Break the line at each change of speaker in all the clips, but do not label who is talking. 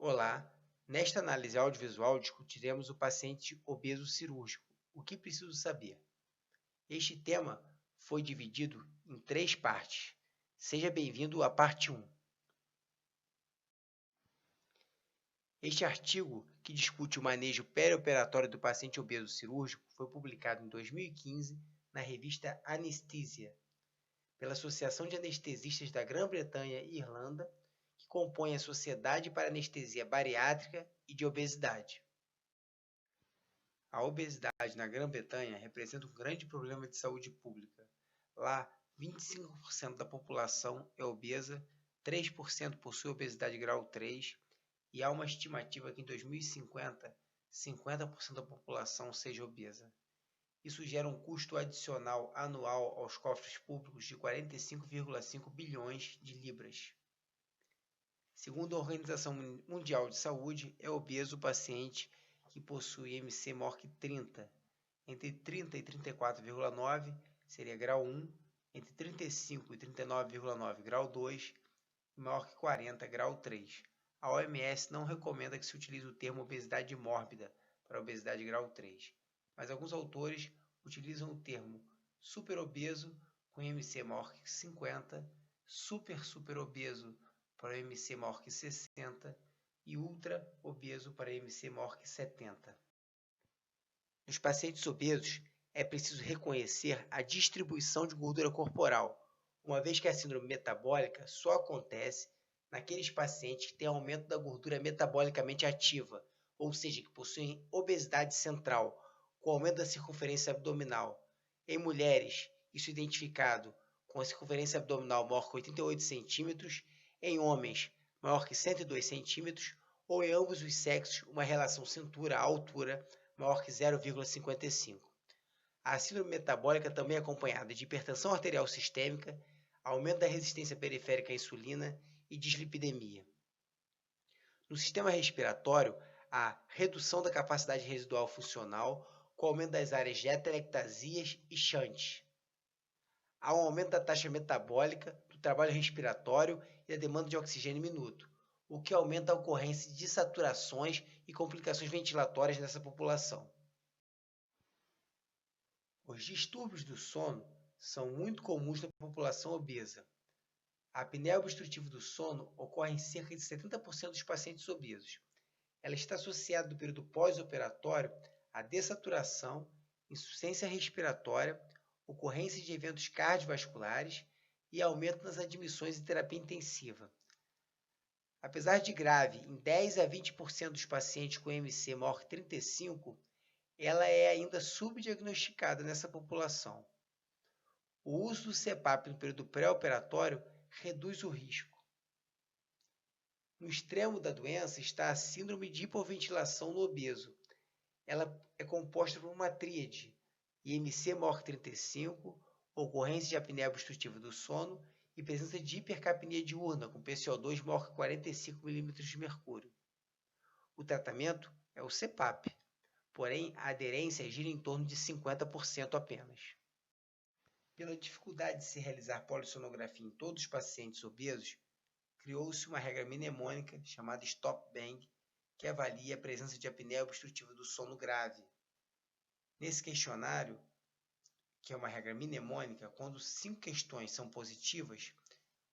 Olá, nesta análise audiovisual discutiremos o paciente obeso cirúrgico. O que preciso saber? Este tema foi dividido em 3 partes. Seja bem-vindo à parte 1. Este artigo, que discute o manejo perioperatório do paciente obeso cirúrgico, foi publicado em 2015 na revista Anesthesia, pela Associação de Anestesistas da Grã-Bretanha e Irlanda, que compõe a Sociedade para Anestesia Bariátrica e de Obesidade. A obesidade na Grã-Bretanha representa um grande problema de saúde pública. Lá, 25% da população é obesa, 3% possui obesidade grau 3 e há uma estimativa que em 2050, 50% da população seja obesa. Isso gera um custo adicional anual aos cofres públicos de 45,5 bilhões de libras. Segundo a Organização Mundial de Saúde, é obeso o paciente que possui MC maior que 30, entre 30 e 34,9 seria grau 1, entre 35 e 39,9 grau 2 e maior que 40 grau 3. A OMS não recomenda que se utilize o termo obesidade mórbida para obesidade grau 3, mas alguns autores utilizam o termo superobeso com MC maior que 50, superobeso para MC maior que 60 e ultra obeso para MC maior que 70. Nos pacientes obesos, é preciso reconhecer a distribuição de gordura corporal, uma vez que a síndrome metabólica só acontece naqueles pacientes que têm aumento da gordura metabolicamente ativa, ou seja, que possuem obesidade central, com aumento da circunferência abdominal. Em mulheres, isso é identificado com a circunferência abdominal maior que 88 centímetros, em homens, maior que 102 centímetros, ou em ambos os sexos, uma relação cintura-altura maior que 0,55. A síndrome metabólica também é acompanhada de hipertensão arterial sistêmica, aumento da resistência periférica à insulina e dislipidemia. No sistema respiratório, há redução da capacidade residual funcional com aumento das áreas de atelectasias e shunts. Há um aumento da taxa metabólica, do trabalho respiratório e da demanda de oxigênio minuto, o que aumenta a ocorrência de saturações e complicações ventilatórias nessa população. Os distúrbios do sono são muito comuns na população obesa. A apneia obstrutiva do sono ocorre em cerca de 70% dos pacientes obesos. Ela está associada no período pós-operatório à dessaturação, insuficiência respiratória, ocorrência de eventos cardiovasculares e aumento nas admissões em terapia intensiva. Apesar de grave em 10 a 20% dos pacientes com MC maior que 35, ela é ainda subdiagnosticada nessa população. O uso do CPAP no período pré-operatório reduz o risco. No extremo da doença está a síndrome de hipoventilação no obeso. Ela é composta por uma tríade, IMC maior que 35, ocorrência de apneia obstrutiva do sono e presença de hipercapnia diurna com PCO2 maior que 45 mm de mercúrio. O tratamento é o CPAP, porém a aderência gira em torno de 50% apenas. Pela dificuldade de se realizar polissonografia em todos os pacientes obesos, criou-se uma regra mnemônica chamada Stop Bang, que avalia a presença de apneia obstrutiva do sono grave. Nesse questionário, que é uma regra mnemônica, quando 5 questões são positivas,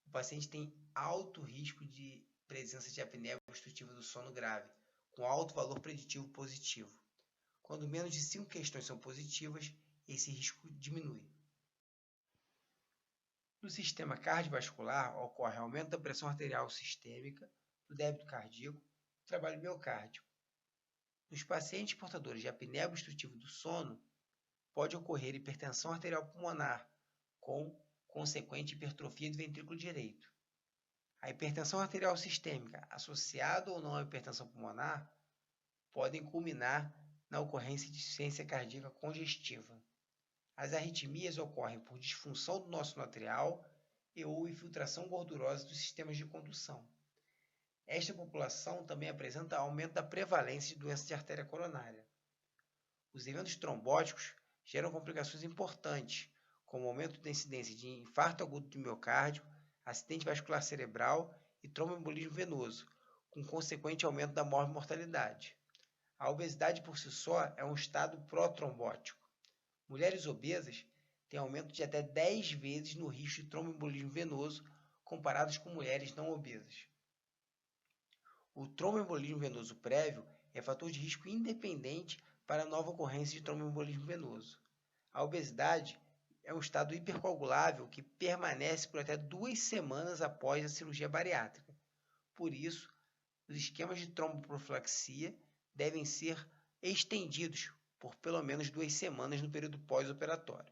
o paciente tem alto risco de presença de apneia obstrutiva do sono grave, com alto valor preditivo positivo. Quando menos de 5 questões são positivas, esse risco diminui. No sistema cardiovascular, ocorre aumento da pressão arterial sistêmica, do débito cardíaco e do trabalho miocárdico. Nos pacientes portadores de apneia obstrutiva do sono, pode ocorrer hipertensão arterial pulmonar, com consequente hipertrofia do ventrículo direito. A hipertensão arterial sistêmica, associada ou não à hipertensão pulmonar, podem culminar na ocorrência de insuficiência cardíaca congestiva. As arritmias ocorrem por disfunção do nódulo atrial e ou infiltração gordurosa dos sistemas de condução. Esta população também apresenta aumento da prevalência de doença de artéria coronária. Os eventos trombóticos geram complicações importantes, como aumento da incidência de infarto agudo do miocárdio, acidente vascular cerebral e tromboembolismo venoso, com consequente aumento da mortalidade. A obesidade por si só é um estado protrombótico. Mulheres obesas têm aumento de até 10 vezes no risco de tromboembolismo venoso comparados com mulheres não obesas. O tromboembolismo venoso prévio é fator de risco independente para a nova ocorrência de tromboembolismo venoso. A obesidade é um estado hipercoagulável que permanece por até 2 semanas após a cirurgia bariátrica. Por isso, os esquemas de tromboprofilaxia devem ser estendidos por pelo menos 2 semanas no período pós-operatório.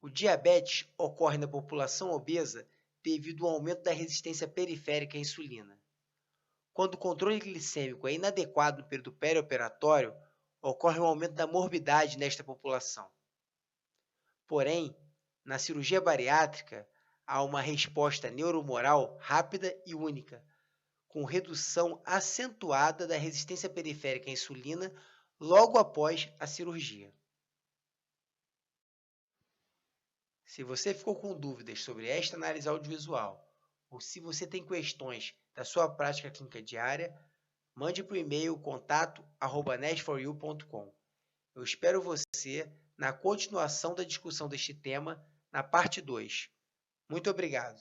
O diabetes ocorre na população obesa devido ao aumento da resistência periférica à insulina. Quando o controle glicêmico é inadequado no período perioperatório, ocorre um aumento da morbidade nesta população. Porém, na cirurgia bariátrica, há uma resposta neuromoral rápida e única, com redução acentuada da resistência periférica à insulina logo após a cirurgia. Se você ficou com dúvidas sobre esta análise audiovisual ou se você tem questões da sua prática clínica diária, mande por e-mail contato@nest4u.com. Eu espero você na continuação da discussão deste tema na parte 2. Muito obrigado.